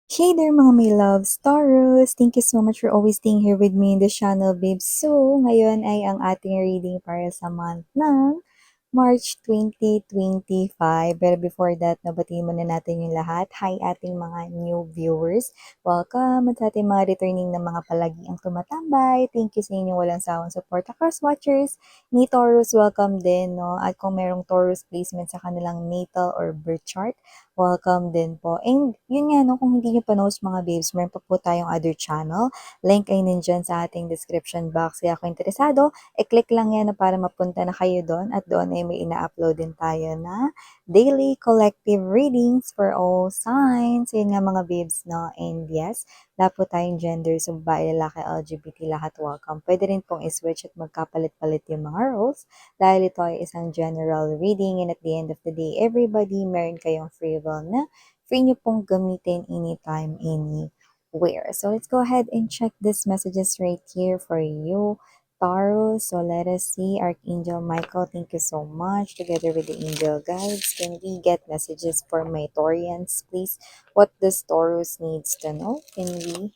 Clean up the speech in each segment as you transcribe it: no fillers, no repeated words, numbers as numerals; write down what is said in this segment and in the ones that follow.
Hey there mga may loves, Taurus! Thank you so much for always staying here with me in the channel, babes. So, ngayon ay ang ating reading para sa month ng March 2025. Pero before that, nabatiin muna natin yung lahat. Hi ating mga new viewers. Welcome at sa ating mga returning na mga palagiang tumatambay. Thank you sa inyong walang sawang support. Across watchers, ni Taurus, welcome din. No? At kung merong Taurus placement sa kanilang natal or birth chart, welcome din po. And yun nga, no, kung hindi nyo pa knows mga babes, meron pa po tayong other channel. Link ay nandyan sa ating description box. Kaya kung interesado, i-click lang yan na para mapunta na kayo doon. At doon ay may ina-upload din tayo na daily collective readings for all signs. Yun nga mga babes, no? And yes, lahat po tayong gender, so babae, lalaki, LGBT, lahat welcome. Pwede rin pong i-switch at magkapalit-palit yung mga roles dahil ito ay isang general reading and at the end of the day, everybody, meron kayong free will na free nyo pong gamitin anytime, anywhere. So let's go ahead and check these messages right here for you, Taurus. So let us see. Archangel Michael, thank you so much. Together with the angel guides, can we get messages for my Taurians, please? What does Taurus needs to know? Can we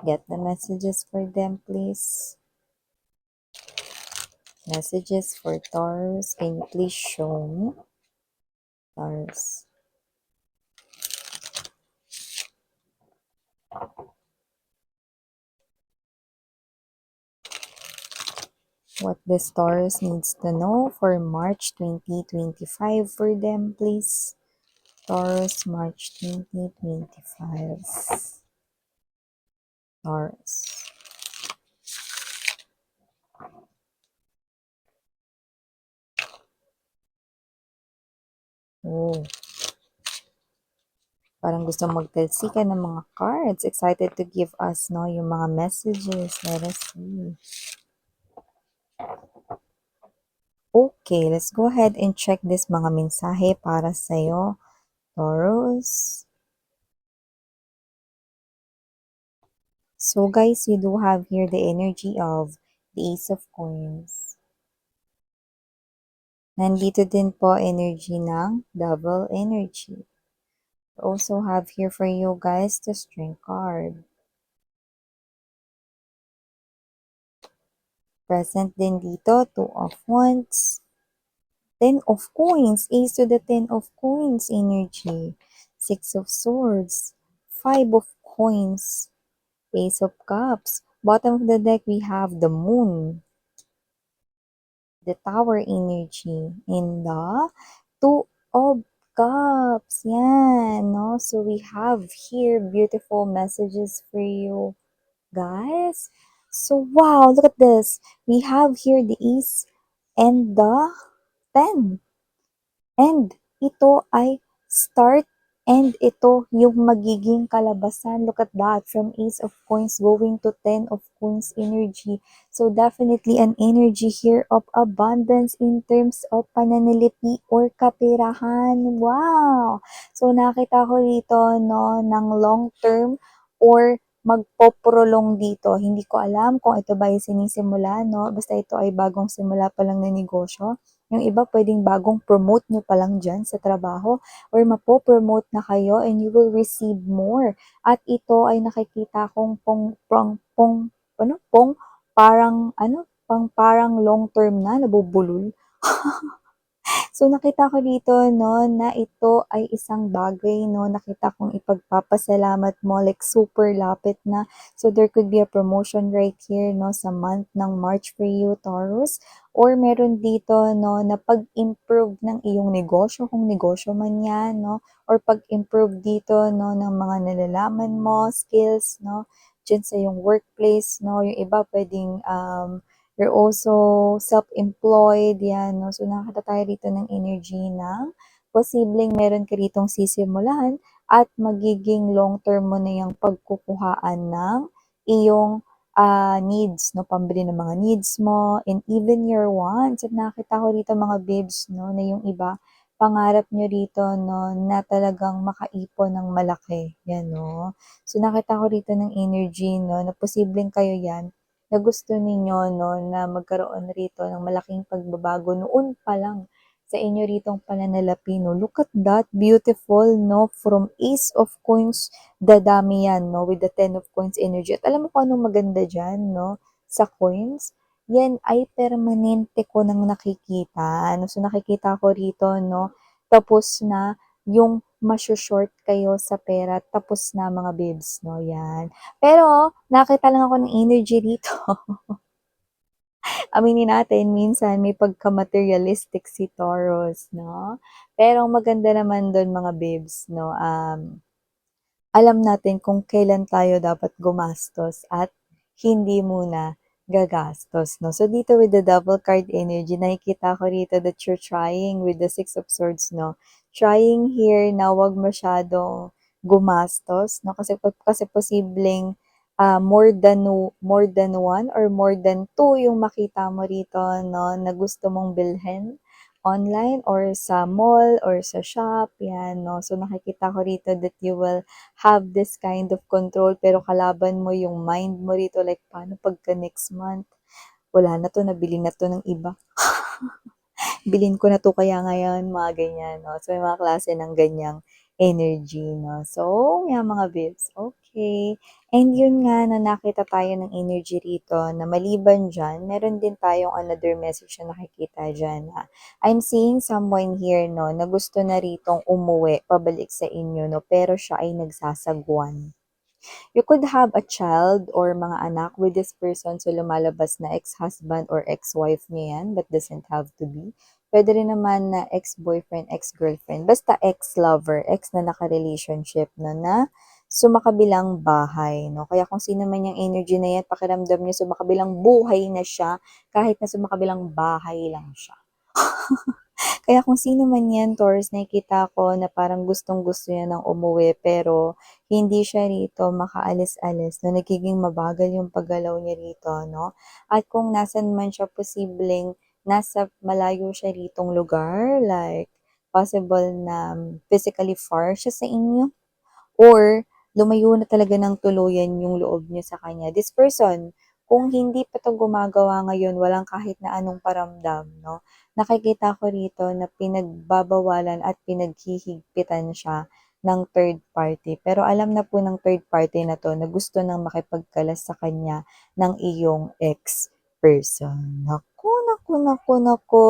get the messages for them, please? Messages for Taurus. Can you please show me? Taurus. What the Taurus needs to know for March 2025 for them, please. Taurus, March 2025. Taurus. Oh, parang gusto magtalsika ng mga cards. Excited to give us, no, yung mga messages. Let us see. Okay, let's go ahead and check this mga mensahe para sa'yo, Taurus. So guys, you do have here the energy of the Ace of Coins. Nandito din po energy ng double energy. We also have here for you guys the Strength card. Present din dito, Two of Wands, Ten of Coins, Ace to the Ten of Coins energy, Six of Swords, Five of Coins, Ace of Cups. Bottom of the deck, we have the Moon, the Tower energy, and the Two of Cups. Yan, no? So we have here beautiful messages for you guys. So wow, look at this. We have here the Ace and the 10. And ito ay start and ito yung magiging kalabasan. Look at that. From Ace of Coins going to 10 of Coins energy. So definitely an energy here of abundance in terms of pananalipi or kapirahan. Wow! So nakita ko dito no, ng long term or magpoprolong dito. Hindi ko alam kung ito ba yung sinisimula, no? Basta ito ay bagong simula pa lang na negosyo. Yung iba pwedeng bagong promote nyo pa lang dyan sa trabaho or mapopromote na kayo and you will receive more. At ito ay nakikita kong parang long term na nabubulol. So nakita ko dito no na ito ay isang bagay no nakita kong ipagpapasalamat mo like super lapit na. So there could be a promotion right here no sa month ng March for you, Taurus, or meron dito no na pag-improve ng iyong negosyo kung negosyo man yan no, or pag-improve dito no ng mga nalalaman mo, skills no dyan sa iyong workplace no. Yung iba pwedeng you're also self-employed, yan, no? So, nakakita tayo dito ng energy ng posibleng meron ka ditong sisimulan at magiging long-term mo na yung pagkukuhaan ng iyong needs, no? Pambili ng mga needs mo and even your wants. At nakita ko dito mga babes, no? Na yung iba, pangarap nyo dito, no? Na talagang makaipon ng malaki. Yan, no? So, nakita ko dito ng energy, no? Na posibleng kayo yan na gusto ninyo no, na magkaroon rito ng malaking pagbabago noon pa lang sa inyo ritong pananalapi, no? Look at that, beautiful, no? From Ace of Coins, dadami yan, no? With the Ten of Coins energy. At alam mo kung anong maganda dyan, no? Sa coins, yan ay permanente ko nang nakikita. No? So, nakikita ko rito, no? Tapos na yung short kayo sa pera, tapos na mga babes, no? Yan. Pero, nakita lang ako ng energy rito. Aminin natin, minsan may pagka-materialistic si Taurus, no? Pero maganda naman doon mga babes, no? Alam natin kung kailan tayo dapat gumastos at hindi muna gagastos, no? So, dito with the double card energy, nakikita ko rito that you're trying with the Six of Swords, no? Trying here na wag masyadong gumastos, no? Kasi posibleng more than one or more than two yung makita mo rito, no? Na gusto mong bilhin online or sa mall or sa shop, yan, no? So, nakikita ko rito that you will have this kind of control pero kalaban mo yung mind mo rito like paano pagka next month wala na to, nabili na to ng iba. Bilhin ko na to kaya ngayon, mga ganyan, no? So, may mga klase ng ganyang energy, no? So, yan mga bibs. Okay. And yun nga, na nakita tayo ng energy rito, na maliban dyan, meron din tayong another message na nakikita dyan, na I'm seeing someone here, no, na gusto na ritong umuwi, pabalik sa inyo, no, pero siya ay nagsasagwan. You could have a child or mga anak with this person, so lumalabas na ex-husband or ex-wife niya yan, but doesn't have to be. Pwede rin naman na ex-boyfriend, ex-girlfriend, basta ex-lover, ex na naka-relationship no, na sumakabilang bahay, no? Kaya kung sino man yung energy na yan, pakiramdam niyo sumakabilang buhay na siya, kahit na sumakabilang bahay lang siya. Kaya kung sino man yan, Taurus, nakikita ko na parang gustong-gusto niya ng umuwi pero hindi siya rito makaalis-alis, no? Nagiging mabagal yung paggalaw niya rito, no? At kung nasan man siya, posibleng nasa malayo siya ritong lugar, like possible na physically far siya sa inyo, or lumayo na talaga ng tuluyan yung loob niyo sa kanya. This person, kung hindi pa 'to gumagawa ngayon, walang kahit na anong paramdam, no? Nakikita ko rito na pinagbabawalan at pinaghihigpitan siya ng third party. Pero alam na po ng third party na 'to na gusto nang makipagkalas sa kanya ng iyong ex person. Naku, naku, naku, naku.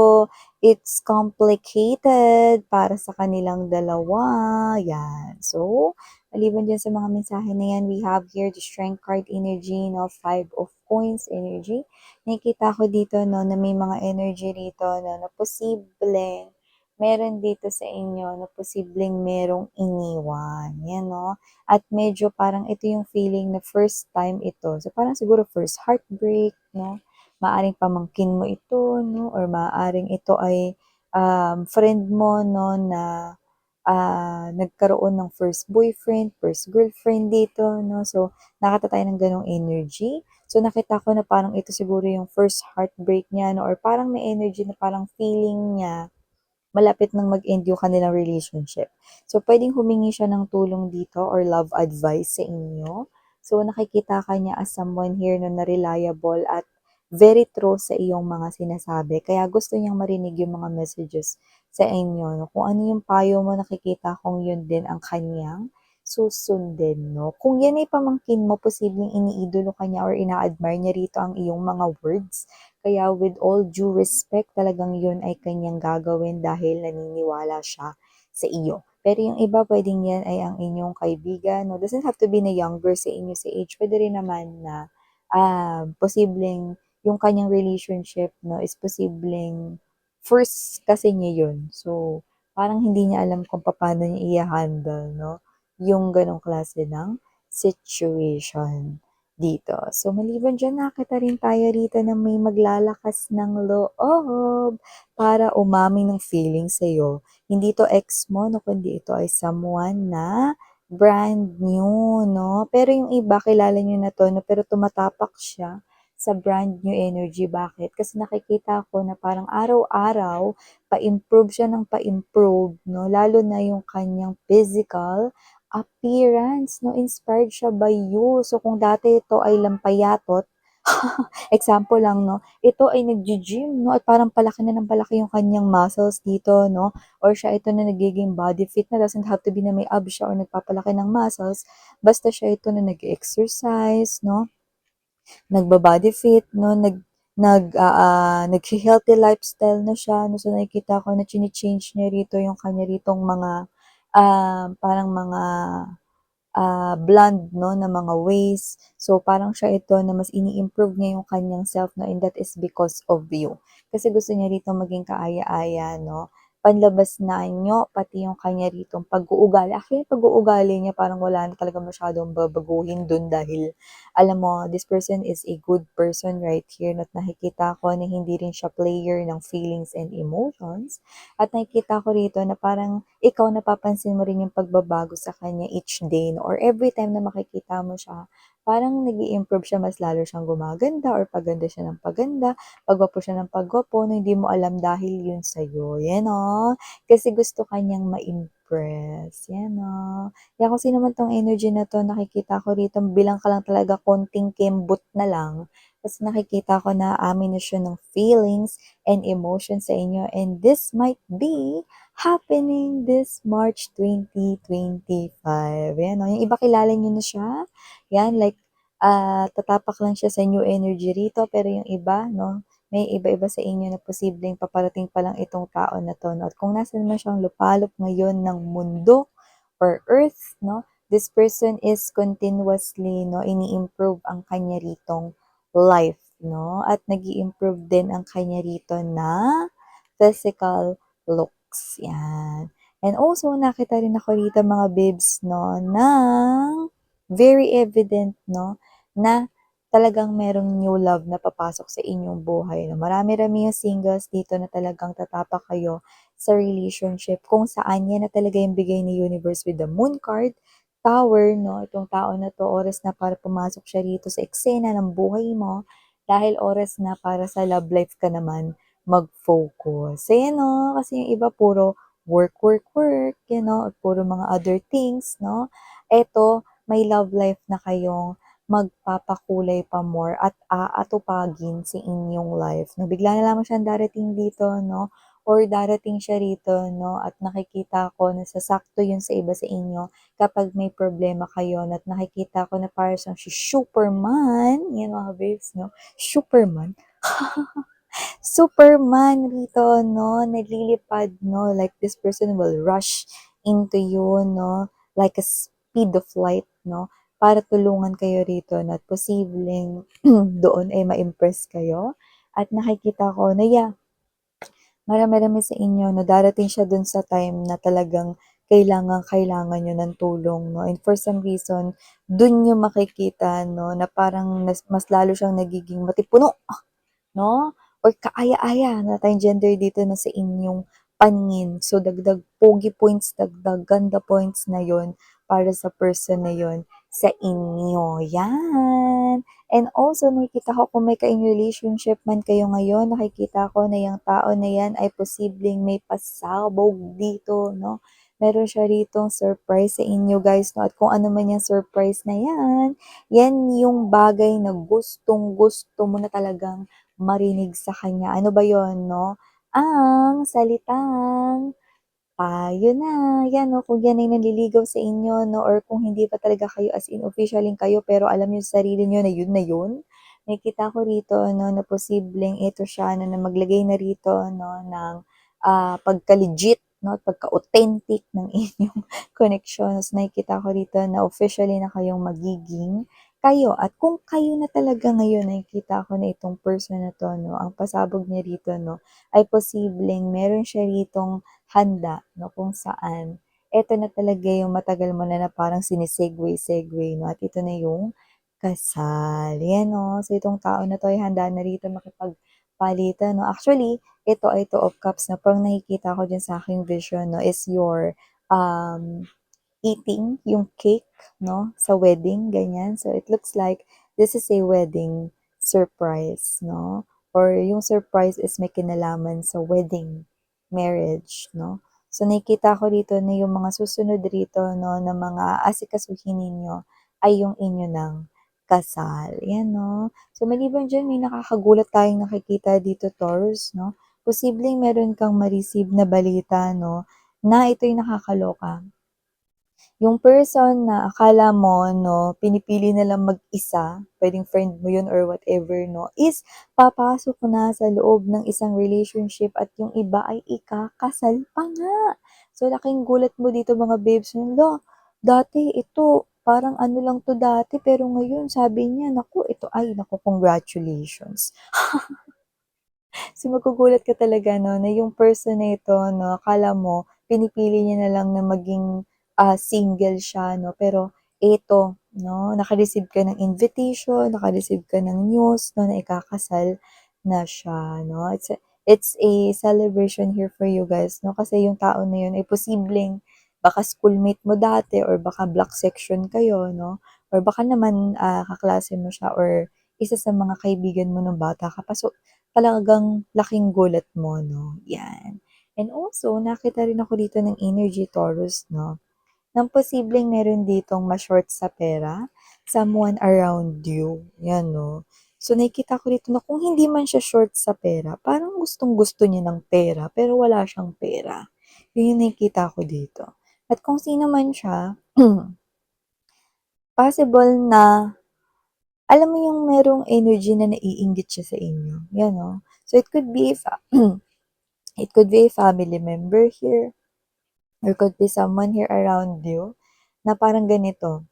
It's complicated para sa kanilang dalawa. Yan. So, maliban dyan sa mga mensahe na yan, we have here the Strength card energy, no? Five of Coins energy. Nakikita ko dito, no, na may mga energy rito, no, na posibleng meron dito sa inyo, na posibleng merong iniwan. Yan, no? At medyo parang ito yung feeling na first time ito. So, parang siguro first heartbreak, no? Maaring pamangkin mo ito, no? Or maaring ito ay friend mo, no, na nagkaroon ng first boyfriend, first girlfriend dito, no? So, nakita tayo ng ganong energy. So, nakita ko na parang ito siguro yung first heartbreak niya, no? Or parang may energy na parang feeling niya malapit nang mag-end yung kanilang relationship. So, pwedeng humingi siya ng tulong dito or love advice sa inyo. So, nakikita ka niya as someone here na reliable at very true sa iyong mga sinasabi. Kaya gusto niyang marinig yung mga messages sa inyo. No? Kung ano yung payo mo, nakikita kong yun din ang kanyang susundin. No? Kung yan ay pamangkin mo, posibleng iniidolo ka niya or ina-admire niya rito ang iyong mga words. Kaya with all due respect, talagang yun ay kanyang gagawin dahil naniniwala siya sa iyo. Pero yung iba, pwedeng yan ay ang inyong kaibigan. No? Doesn't have to be na younger sa inyo sa age. Pwede rin naman na posibleng yung kanyang relationship, no, is posibleng first kasi niya yun. So, parang hindi niya alam kung paano niya i-handle, no, yung ganong klase ng situation dito. So, maliban dyan, nakita rin tayo rito na may maglalakas ng loob para umamin ng feeling sa'yo. Hindi to ex mo, no, kundi ito ay someone na brand new, no? Pero yung iba, kilala nyo na to, no, pero tumatapak siya sa brand new energy. Bakit? Kasi nakikita ko na parang araw-araw, pa-improve siya ng pa-improve, no? Lalo na yung kanyang physical appearance, no? Inspired siya by you. So, kung dati ito ay lampayatot, Example lang 'no, ito ay naggi-gym 'no at parang palaki na ng palaki yung kanyang muscles dito 'no, or siya ito na nagiging body fit na doesn't have to be na may abs siya or nagpapalaki ng muscles, basta siya ito na nag-e-exercise 'no, nagba-body fit 'no, naghe-healthy lifestyle na siya 'no. So, nakikita ko na chine-change niya rito yung kanya ritong mga, parang mga bland 'no, na mga ways. So, parang siya ito na mas ini-improve niya yung kanyang self 'no, and that is because of you. Kasi gusto niya rito maging kaaya-aya 'no, panlabas na anyo, pati yung kanya ritong pag-uugali. Actually, pag-uugali niya parang wala na talaga masyadong babaguhin dun dahil alam mo, this person is a good person right here at nakikita ko na hindi rin siya player ng feelings and emotions. At nakikita ko rito na parang ikaw napapansin mo rin yung pagbabago sa kanya each day 'no, or every time na makikita mo siya, parang nag-i-improve siya, mas lalo siyang gumaganda or paganda siya ng paganda, pagwapo siya ng pagwapo na hindi mo alam dahil yun sa'yo, yan oh. Kasi gusto ka niyang ma-impress, yan oh. Kaya kung sino man 'tong energy na 'to, nakikita ko rito bilang ka lang talaga konting kembot na lang, ta's nakikita ko na amin na siya ng feelings and emotions sa inyo, and this might be happening this March 2025. Ayan, oh, yung iba kilala niyo na siya, 'yan like, tatapak lang siya sa new energy rito, pero yung iba 'no, may iba-iba sa inyo na posibleng paparating pa lang itong tao na 'to 'no, at kung nasaan man siyang lupalop ngayon ng mundo or earth 'no, this person is continuously 'no, ini-improve ang kanya ritong life 'no, at nag-i-improve din ang kanya rito na physical looks, 'yan. And also nakita rin ako rito mga bibs 'no, ng very evident 'no, na talagang merong new love na papasok sa inyong buhay 'no. Marami-rami yung singles dito na talagang tatapak kayo sa relationship kung saan yan na talaga yung bigay ni universe with the moon card, tower 'no, itong tao na 'to oras na para pumasok siya rito sa eksena ng buhay mo, dahil oras na para sa love life ka naman mag-focus. Ayan 'no, kasi yung iba puro work, work, work, you know, at puro mga other things 'no. Eto, may love life na kayong magpapakulay pa more at aatupagin sa inyong life 'no. Bigla na lamang siyang darating dito 'no, or darating siya rito 'no, at nakikita ko na sasakto yun sa iba sa inyo kapag may problema kayo at nakikita ko na para siyang si Superman, 'yan mga babes 'no, Superman. Superman rito 'no, naglilipad 'no, like this person will rush into you 'no, like a speed of light 'no, para tulungan kayo rito na posibleng doon ay ma-impress kayo. At nakikita ko na marami-rami sa inyo 'no, darating siya dun sa time na talagang kailangang-kailangan niyo ng tulong 'no, and for some reason, dun niyo makikita 'no, na parang mas lalo siyang nagiging matipuno 'no, or kaaya-aya na tayong gender dito na sa inyong paningin. So, dagdag pogi points, dagdag ganda points na yon para sa person na yon sa inyo, 'yan. And also nakikita ko kung may ka-in relationship man kayo ngayon, nakikita ko na yung tao na 'yan ay posibleng may pasabog dito 'no. Meron siya ritong surprise sa inyo guys 'no, at kung ano man yang surprise na 'yan, 'yan yung bagay na gustong-gusto mo na talagang marinig sa kanya. Ano ba yon 'no? Ang salitang payo na, 'yan 'no, kung 'yan ay nanliligaw sa inyo 'no, or kung hindi pa talaga kayo as in officialing kayo pero alam niyo sa sarili niyo na yun, nakikita ko rito 'no, na posibleng ito siya na maglagay na rito 'no ng, pagka-legit 'no, at pagka-authentic ng inyong koneksyon. So, nakikita ko rito na officially na kayong magiging kayo, at kung kayo na talaga ngayon, nakikita ko na itong person na 'to 'no, ang pasabog niya rito 'no, ay posibleng meron siya ritong handa 'no, kung saan eto na talaga yung matagal mo na parang sine-segue-segue 'no, at ito na yung kasal, 'yan 'no. So, itong tao na 'to ay handa na rito makipagpalitan 'no. Actually, ito ay Two of Cups na parang nakikita ko diyan sa aking vision 'no, is your, um eating yung cake 'no, sa wedding ganyan. So, it looks like this is a wedding surprise 'no, or yung surprise is may kinalaman sa wedding, marriage 'no. So, nakikita ko rito na yung mga susunod rito 'no, na mga aasikasuhin ninyo ay yung inyo ng kasal, 'yan 'no. So maliban diyan may nakakagulat tayong nakikita dito Taurus 'no. Posibleng meron kang ma-receive na balita 'no, na ito'y nakakaloka. Yung person na akala mo 'no, pinipili na lang mag-isa, puwedeng friend mo yun or whatever 'no, is papasok na sa loob ng isang relationship at yung iba ay ikakasal pa nga. So, laking gulat mo dito mga babes, hala, dati ito parang ano lang 'to dati pero ngayon sabi niya naku ito ay naku congratulations. So, magugulat ka talaga 'no, na yung person na ito 'no, akala mo pinipili niya na lang na maging, single siya 'no, pero eto 'no, naka-receive ka ng invitation, naka-receive ka ng news 'no, na ikakasal na siya 'no. It's a celebration here for you guys 'no, kasi yung tao na yun ay posibleng baka schoolmate mo dati or baka block section kayo 'no, or baka naman, kaklase mo siya or isa sa mga kaibigan mo nung bata ka pa. So, talagang laking gulat mo 'no, 'yan. And also nakita rin ako dito ng energy Taurus 'no, ng posibleng meron ditong ma-short sa pera, someone around you, 'yan 'no. So nakikita ko dito na kung hindi man siya short sa pera, parang gustong-gusto niya ng pera pero wala siyang pera. 'Yun yung nakikita ko dito. At kung sino man siya, possible na alam mo yung merong energy na naiinggit siya sa inyo, 'yan 'no. So it could be it could be a family member here, or could be someone here around you na parang ganito,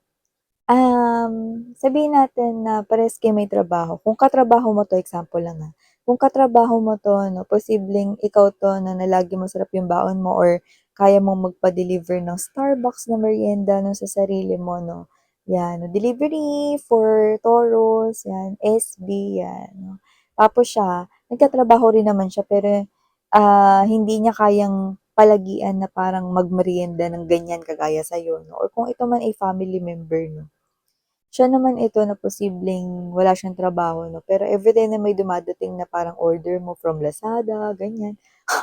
sabihin natin na parehas kayo may trabaho. Kung katrabaho mo 'to, example lang, kung katrabaho mo 'to 'no, posibleng ikaw 'to na lagi masarap yung baon mo or kaya mong magpa-deliver ng Starbucks na merienda 'no, sa sarili mo 'no. 'Yan, delivery for Taurus, 'yan, SB, 'yan 'no. Tapos siya, nagtatrabaho rin naman siya pero, hindi niya kayang palagian na parang magmeryenda ng ganyan kagaya sa'yo 'no, or kung ito man ay family member 'no. Siya naman ito na posibleng wala siyang trabaho 'no, pero everytime na may dumadating na parang order mo from Lazada, ganyan.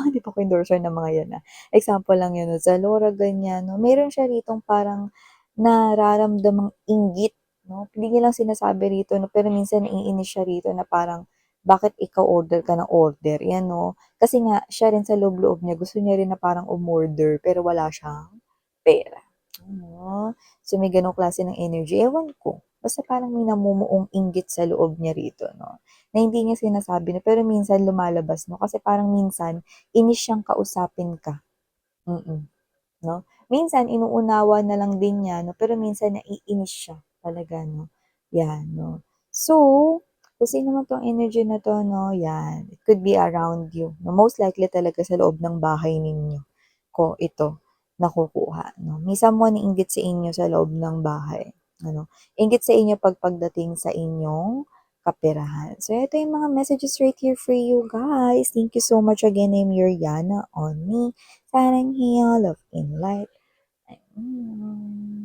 Hindi pa ako endorser ng mga 'yan, example lang 'yun 'no, Zalora, ganyan 'no. Meron siya ritong parang nararamdamang inggit 'no, hindi niya lang sinasabi rito 'no, pero minsan naiinis siya rito na parang, "Bakit ikaw order ka ng order?" 'Yan 'no. Kasi nga siya rin sa loob-loob niya gusto niya rin na parang umorder pero wala siyang pera, ano. So, may gano'ng klase ng energy, ewan ko. Basta parang may namumuong inggit sa loob niya rito 'no, na hindi niya sinasabi 'no, pero minsan lumalabas 'no, kasi parang minsan inis siyang kausapin ka, mm, 'no. Minsan inuunawa na lang din niya 'no, pero minsan naiinis siya talaga 'no, 'yan 'no. So, kung sino man 'tong energy na 'to 'no, 'yan, it could be around you 'no, most likely talaga sa loob ng bahay ninyo ko ito nakukuha 'no. May someone na inggit sa inyo sa loob ng bahay ano, inggit sa inyo pagdating sa inyong kaperahan. So ito yung mga messages right here for you guys. Thank you so much again. I'm Yuriana on me. Parang heal, love in light. Mm.